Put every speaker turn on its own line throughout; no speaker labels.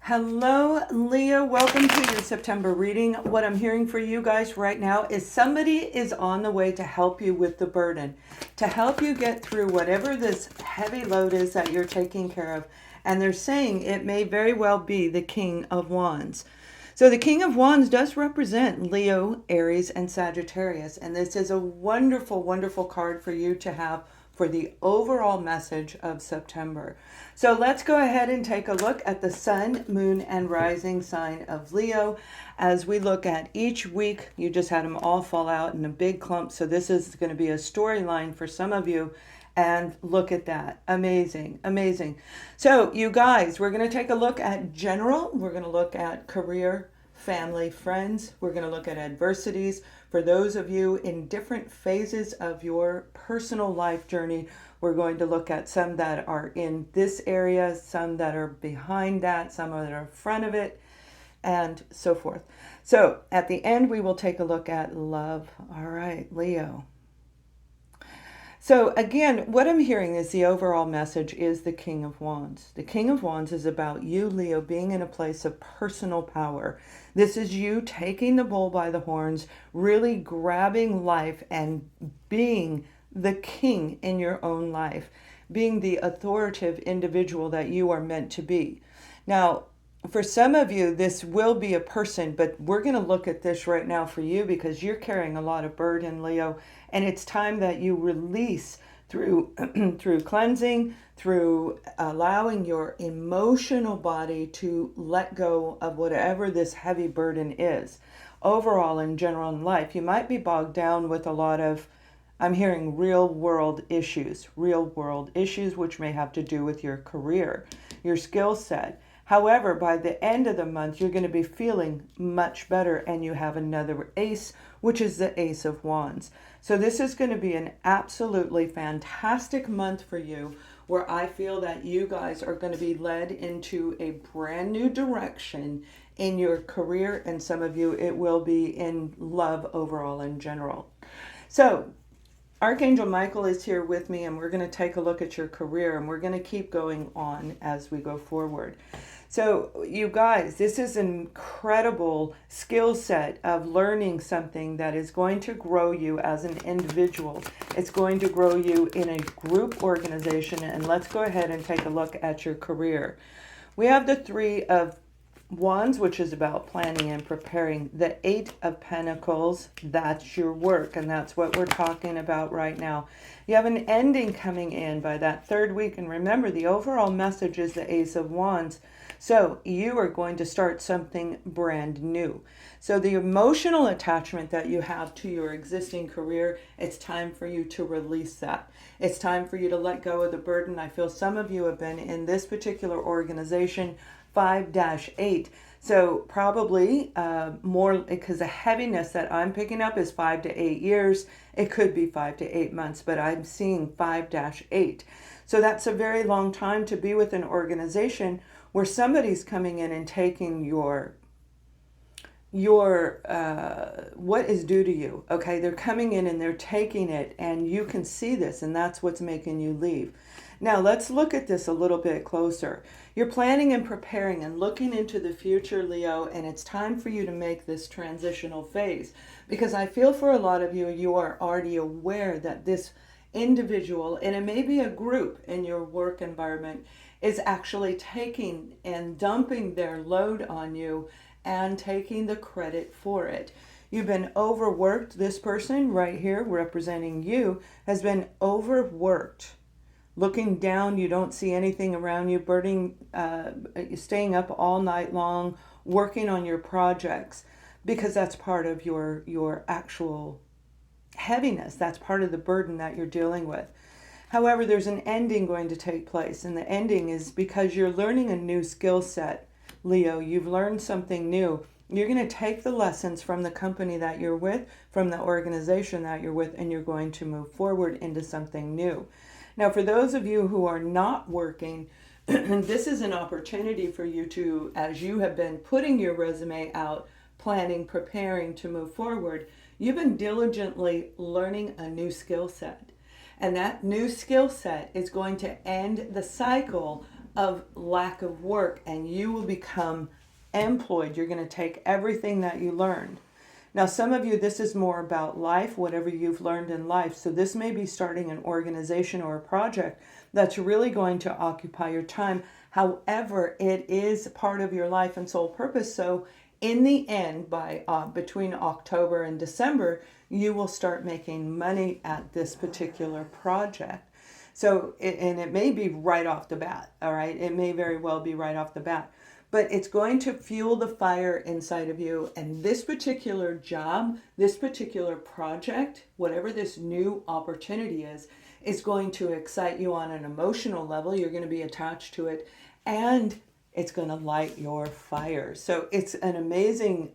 Hello, Leo. Welcome to your September reading. What I'm hearing for you guys right now is somebody is on the way to help you with the burden, to help you get through whatever this heavy load is that you're taking care of. And they're saying it may very well be the King of Wands. So the King of Wands does represent Leo, Aries, and Sagittarius. And this is a wonderful, wonderful card for you to have for the overall message of September. So let's go ahead and take a look at the sun, moon, and rising sign of Leo. As we look at each week, you just had them all fall out in a big clump. So this is going to be a storyline for some of you. And look at that. Amazing, amazing. So you guys, we're going to take a look at general. We're going to look at career, family, friends. We're going to look at adversities. For those of you in different phases of your personal life journey, we're going to look at some that are in this area, some that are behind that, some that are in front of it, and so forth. So at the end, we will take a look at love. All right, Leo. So again, what I'm hearing is the overall message is the King of Wands. The King of Wands is about you, Leo, being in a place of personal power. This is you taking the bull by the horns, really grabbing life and being the king in your own life, being the authoritative individual that you are meant to be. Now, for some of you, this will be a person, but we're going to look at this right now for you because you're carrying a lot of burden, Leo, and it's time that you release through through cleansing, through allowing your emotional body to let go of whatever this heavy burden is. Overall, in general in life, you might be bogged down with a lot of, I'm hearing real world issues which may have to do with your career, your skill set. However, by the end of the month, you're going to be feeling much better, and you have another ace, which is the Ace of Wands. So this is going to be an absolutely fantastic month for you, where I feel that you guys are going to be led into a brand new direction in your career, and some of you, it will be in love overall in general. So Archangel Michael is here with me, and we're going to take a look at your career, and we're going to keep going on as we go forward. So you guys, this is an incredible skill set of learning something that is going to grow you as an individual. It's going to grow you in a group organization. And let's go ahead and take a look at your career. We have the Three of Wands, which is about planning and preparing. The Eight of Pentacles, that's your work, and that's what we're talking about right now. You have an ending coming in by that third week, and remember, the overall message is the Ace of Wands. So you are going to start something brand new. So the emotional attachment that you have to your existing career, it's time for you to release that. It's time for you to let go of the burden. I feel some of you have been in this particular organization 5-8. So probably more, because the heaviness that I'm picking up is 5 to 8 years. It could be 5 to 8 months, but I'm seeing 5-8. So that's a very long time to be with an organization where somebody's coming in and taking your what is due to you. Okay, they're coming in and they're taking it, and you can see this, and that's what's making you leave. Now let's look at this a little bit closer. You're planning and preparing and looking into the future, Leo, and it's time for you to make this transitional phase, because I feel for a lot of you, you are already aware that this individual, and it may be a group in your work environment, is actually taking and dumping their load on you and taking the credit for it. You've been overworked. This person right here representing you has been overworked. Looking down, you don't see anything around you, staying up all night long, working on your projects, because that's part of your actual heaviness. That's part of the burden that you're dealing with. However, there's an ending going to take place, and the ending is because you're learning a new skill set, Leo. You've learned something new. You're going to take the lessons from the company that you're with, from the organization that you're with, and you're going to move forward into something new. Now, for those of you who are not working, this is an opportunity for you to, as you have been putting your resume out, planning, preparing to move forward, you've been diligently learning a new skill set. And that new skill set is going to end the cycle of lack of work, and you will become employed. You're going to take everything that you learned. Now, some of you, this is more about life, whatever you've learned in life. So this may be starting an organization or a project that's really going to occupy your time. However, it is part of your life and soul purpose. So in the end, by between October and December, you will start making money at this particular project. So, and it may be right off the bat, all right? It may very well be right off the bat. But it's going to fuel the fire inside of you. And this particular job, this particular project, whatever this new opportunity is going to excite you on an emotional level. You're going to be attached to it, and it's going to light your fire. So it's an amazing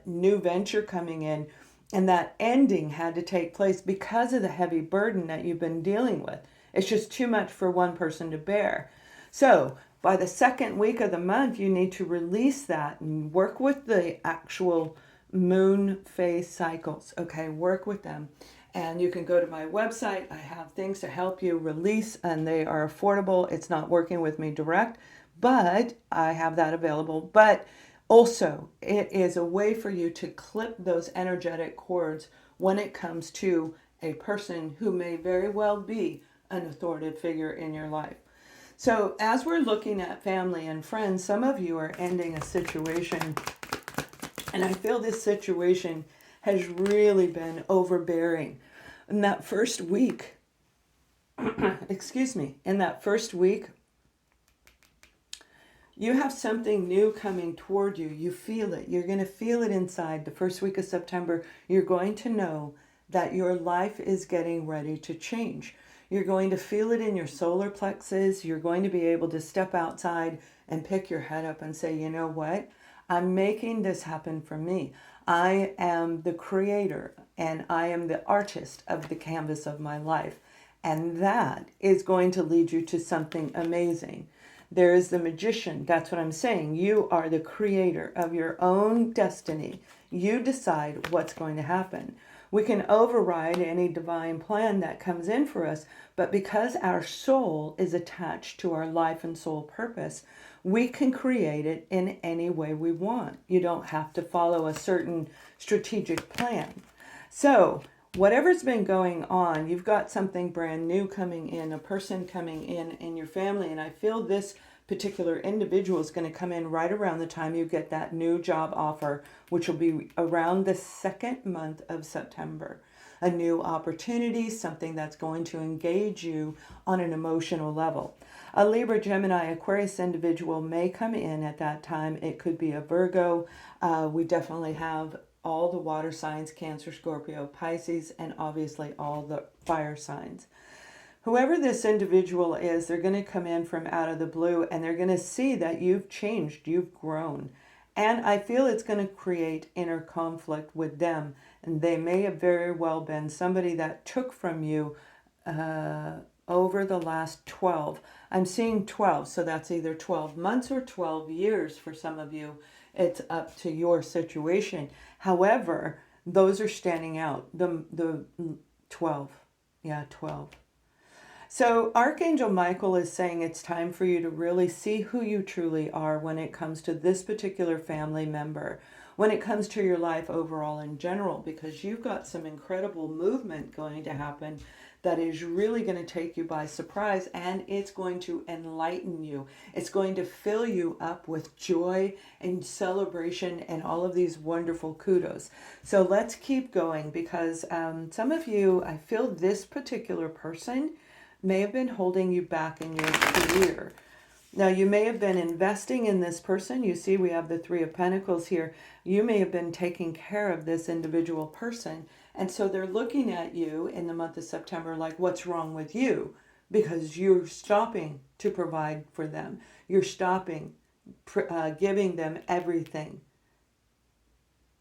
new venture coming in. And that ending had to take place because of the heavy burden that you've been dealing with. It's just too much for one person to bear. So by the second week of the month, you need to release that and work with the actual moon phase cycles. Okay, work with them. And you can go to my website. I have things to help you release, and they are affordable. It's not working with me direct, but I have that available. But also, it is a way for you to clip those energetic cords when it comes to a person who may very well be an authoritative figure in your life. So as we're looking at family and friends, some of you are ending a situation, and I feel this situation has really been overbearing. In that first week, in that first week, you have something new coming toward you. You feel it. You're going to feel it inside. The first week of September, you're going to know that your life is getting ready to change. You're going to feel it in your solar plexus. You're going to be able to step outside and pick your head up and say, you know what? I'm making this happen for me. I am the creator, and I am the artist of the canvas of my life. And that is going to lead you to something amazing. There is the magician. That's what I'm saying. You are the creator of your own destiny. You decide what's going to happen. We can override any divine plan that comes in for us, but because our soul is attached to our life and soul purpose, we can create it in any way we want. You don't have to follow a certain strategic plan. So whatever's been going on, you've got something brand new coming in, a person coming in your family, and I feel this particular individual is going to come in right around the time you get that new job offer, which will be around the second month of September. A new opportunity, something that's going to engage you on an emotional level. A Libra, Gemini, Aquarius individual may come in at that time. It could be a Virgo. We definitely have all the water signs, Cancer, Scorpio, Pisces, and obviously all the fire signs. Whoever this individual is, they're going to come in from out of the blue, and they're going to see that you've changed, you've grown. And I feel it's going to create inner conflict with them. And they may have very well been somebody that took from you over the last 12. I'm seeing 12, so that's either 12 months or 12 years for some of you. It's up to your situation. However, those are standing out. The 12. Yeah, 12. So Archangel Michael is saying it's time for you to really see who you truly are when it comes to this particular family member, when it comes to your life overall in general, because you've got some incredible movement going to happen that is really going to take you by surprise, and it's going to enlighten you. It's going to fill you up with joy and celebration and all of these wonderful kudos. So let's keep going, because some of you, I feel this particular person may have been holding you back in your career. Now, you may have been investing in this person. You see, we have the Three of Pentacles here. You may have been taking care of this individual person. And so they're looking at you in the month of September like, what's wrong with you? Because you're stopping to provide for them. You're stopping giving them everything.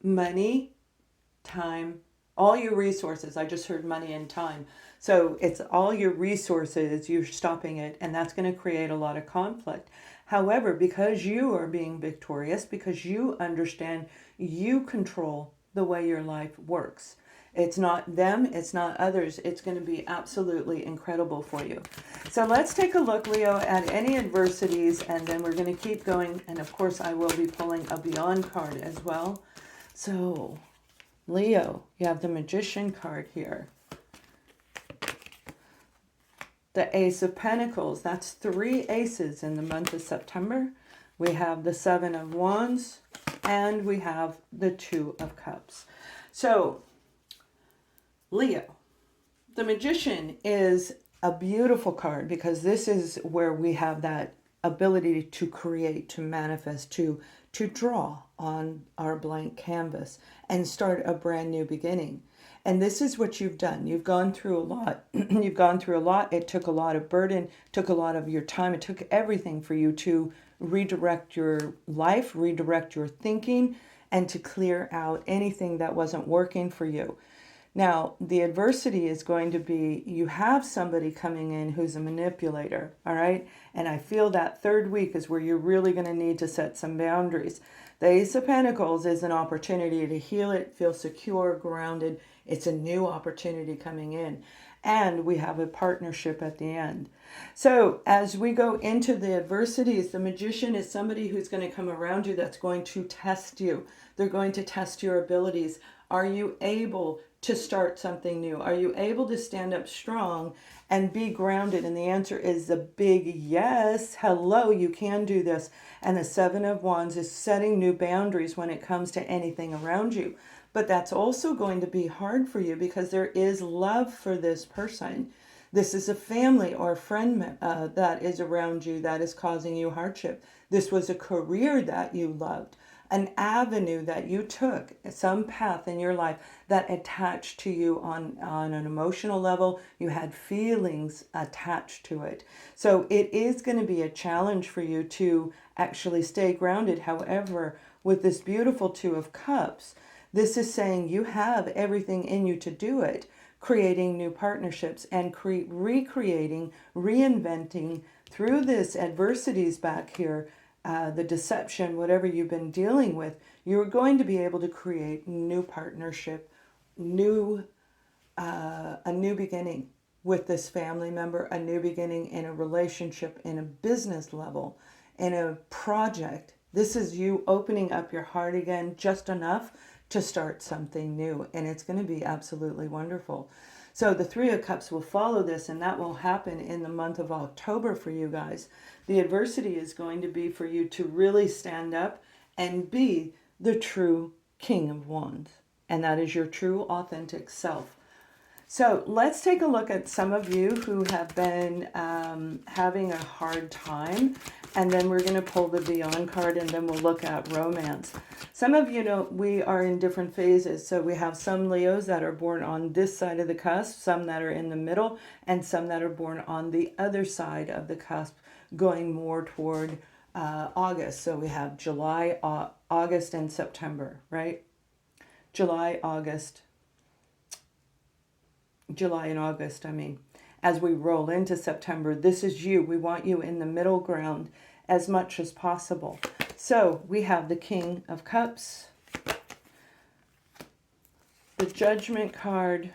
Money, time, all your resources. I just heard money and time. So it's all your resources, you're stopping it, and that's going to create a lot of conflict. However, because you are being victorious, because you understand you control the way your life works, It's not them, it's not others. It's going to be absolutely incredible for you. So let's take a look, Leo, at any adversities, and then we're going to keep going. And of course, I will be pulling a Beyond card as well. So, Leo, you have the Magician card here. The Ace of Pentacles, that's 3 aces in the month of September. We have the 7 of Wands, and we have the 2 of Cups. So, Leo, the Magician is a beautiful card because this is where we have that ability to create, to manifest, to draw on our blank canvas and start a brand new beginning. And this is what you've done. You've gone through a lot. You've gone through a lot. It took a lot of burden, took a lot of your time. It took everything for you to redirect your life, redirect your thinking, and to clear out anything that wasn't working for you. Now, the adversity is going to be, you have somebody coming in who's a manipulator, all right? And I feel that third week is where you're really going to need to set some boundaries. The Ace of Pentacles is an opportunity to heal it, feel secure, grounded. It's a new opportunity coming in. And we have a partnership at the end. So as we go into the adversities, the Magician is somebody who's going to come around you that's going to test you. They're going to test your abilities. Are you able to start something new? Are you able to stand up strong and be grounded? And the answer is a big yes. Hello, you can do this. And the 7 of Wands is setting new boundaries when it comes to anything around you. But that's also going to be hard for you because there is love for this person. This is a family or a friend that is around you that is causing you hardship. This was a career that you loved, an avenue that you took, some path in your life that attached to you on an emotional level. You had feelings attached to it. So it is going to be a challenge for you to actually stay grounded. However, with this beautiful 2 of Cups, this is saying you have everything in you to do it, creating new partnerships and recreating, reinventing through this adversities back here, the deception, whatever you've been dealing with, you're going to be able to create new partnership, a new beginning with this family member, a new beginning in a relationship, in a business level, in a project. This is you opening up your heart again just enough to start something new, and it's going to be absolutely wonderful. So the 3 of Cups will follow this, and that will happen in the month of October for you guys. The adversity is going to be for you to really stand up and be the true King of Wands, and that is your true, authentic self. So let's take a look at some of you who have been having a hard time, and then we're going to pull the Beyond card, and then we'll look at romance. Some of you know we are in different phases. So we have some Leos that are born on this side of the cusp, some that are in the middle, and some that are born on the other side of the cusp, going more toward August. So we have July, August, and September, right? July and August, I mean. As we roll into September, this is you. We want you in the middle ground as much as possible. So we have the King of Cups, the Judgment card,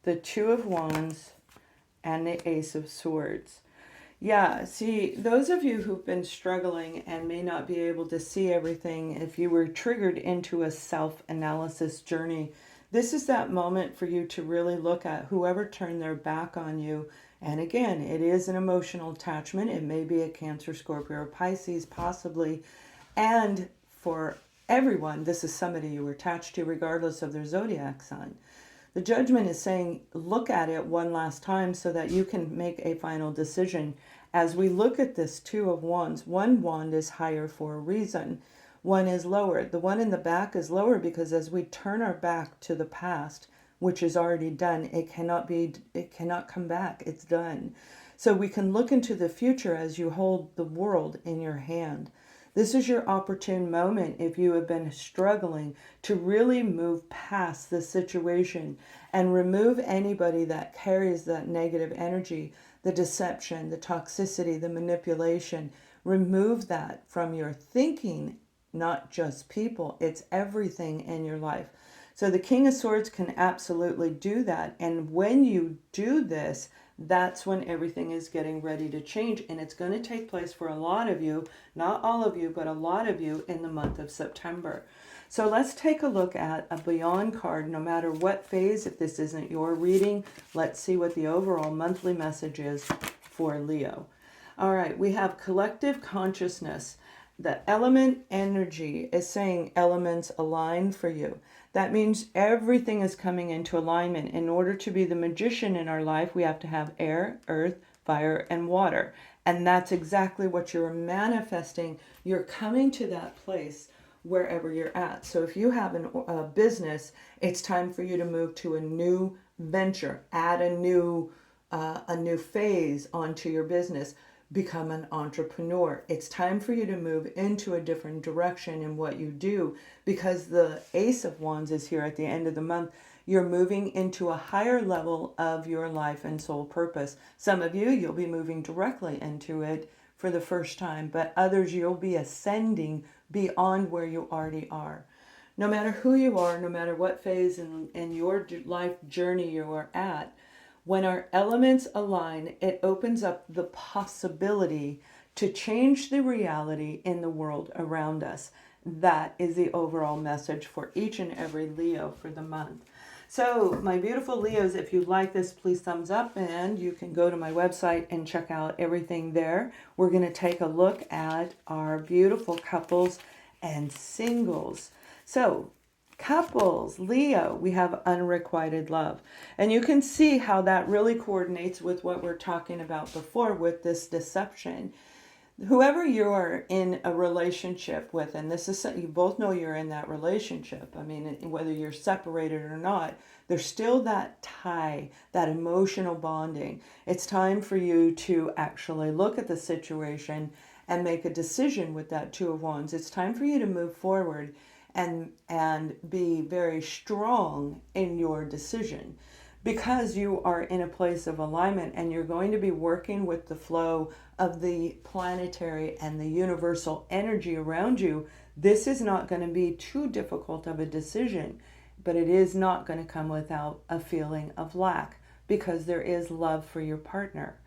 the 2 of Wands, and the Ace of Swords. Yeah, see, those of you who've been struggling and may not be able to see everything, if you were triggered into a self-analysis journey, this is that moment for you to really look at whoever turned their back on you. And again, it is an emotional attachment. It may be a Cancer, Scorpio, or Pisces, possibly. And for everyone, this is somebody you were attached to regardless of their zodiac sign. The Judgment is saying, look at it one last time so that you can make a final decision. As we look at this 2 of Wands, one wand is higher for a reason. One is lower. The one in the back is lower because as we turn our back to the past, which is already done, it cannot come back. It's done. So we can look into the future as you hold the world in your hand. This is your opportune moment if you have been struggling to really move past the situation and remove anybody that carries that negative energy, the deception, the toxicity, the manipulation. Remove that from your thinking, not just people. It's everything in your life. So the King of Swords can absolutely do that. And when you do this, that's when everything is getting ready to change. And it's going to take place for a lot of you, not all of you, but a lot of you in the month of September. So let's take a look at a Beyond card, no matter what phase. If this isn't your reading, let's see what the overall monthly message is for Leo. All right, we have collective consciousness. The element energy is saying elements align for you. That means everything is coming into alignment. In order to be the magician in our life, we have to have air, earth, fire, and water. And that's exactly what you're manifesting. You're coming to that place wherever you're at. So if you have a business, it's time for you to move to a new venture, add a new phase onto your business. Become an entrepreneur. It's time for you to move into a different direction in what you do, because the Ace of Wands is here at the end of the month. You're moving into a higher level of your life and soul purpose. Some of you, you'll be moving directly into it for the first time, but others, you'll be ascending beyond where you already are. No matter who you are, no matter what phase in your life journey you are at, when our elements align, it opens up the possibility to change the reality in the world around us. That is the overall message for each and every Leo for the month. So, my beautiful Leos, if you like this, please thumbs up, and you can go to my website and check out everything there. We're going to take a look at our beautiful couples and singles. So, couples, Leo, we have unrequited love. And you can see how that really coordinates with what we're talking about before with this deception. Whoever you are in a relationship with, and this is, you both know you're in that relationship. I mean, whether you're separated or not, there's still that tie, that emotional bonding. It's time for you to actually look at the situation and make a decision with that Two of Wands. It's time for you to move forward and be very strong in your decision, because you are in a place of alignment and you're going to be working with the flow of the planetary and the universal energy around you. This is not going to be too difficult of a decision, but it is not going to come without a feeling of lack, because there is love for your partner.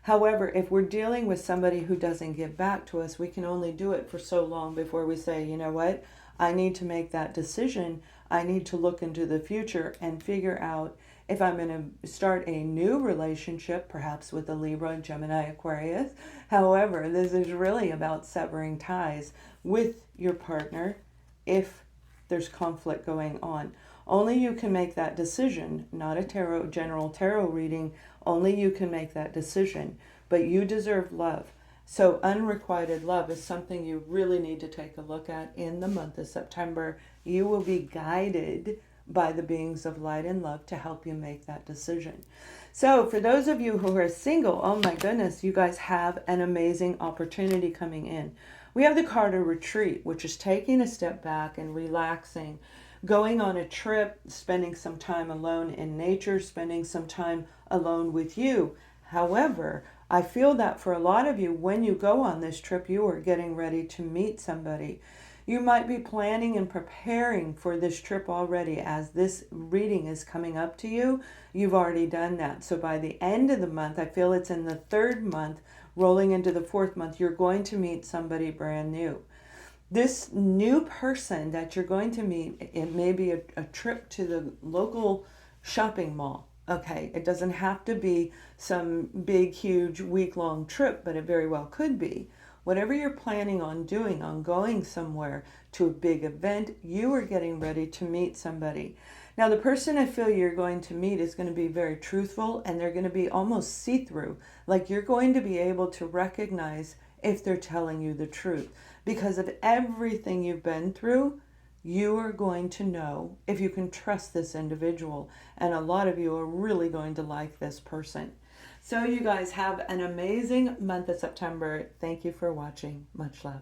However, if we're dealing with somebody who doesn't give back to us, we can only do it for so long before we say, you know what, I need to make that decision. I need to look into the future and figure out if I'm going to start a new relationship, perhaps with a Libra, Gemini, Aquarius. However, this is really about severing ties with your partner if there's conflict going on. Only you can make that decision, not a general tarot reading. Only you can make that decision. But you deserve love. So unrequited love is something you really need to take a look at in the month of September. You will be guided by the beings of light and love to help you make that decision. So for those of you who are single, oh my goodness, you guys have an amazing opportunity coming in. We have the card of retreat, which is taking a step back and relaxing, going on a trip, spending some time alone in nature, spending some time alone with you. However, I feel that for a lot of you, when you go on this trip, you are getting ready to meet somebody. You might be planning and preparing for this trip already. As this reading is coming up to you, you've already done that. So by the end of the month, I feel it's in the third month, rolling into the fourth month, you're going to meet somebody brand new. This new person that you're going to meet, it may be a trip to the local shopping mall. Okay, it doesn't have to be some big, huge week-long trip, but it very well could be. Whatever you're planning on doing, on going somewhere to a big event, you are getting ready to meet somebody. Now, the person I feel you're going to meet is going to be very truthful, and they're going to be almost see-through. Like, you're going to be able to recognize if they're telling you the truth. Because of everything you've been through, you are going to know if you can trust this individual. And a lot of you are really going to like this person. So you guys have an amazing month of September. Thank you for watching. Much love.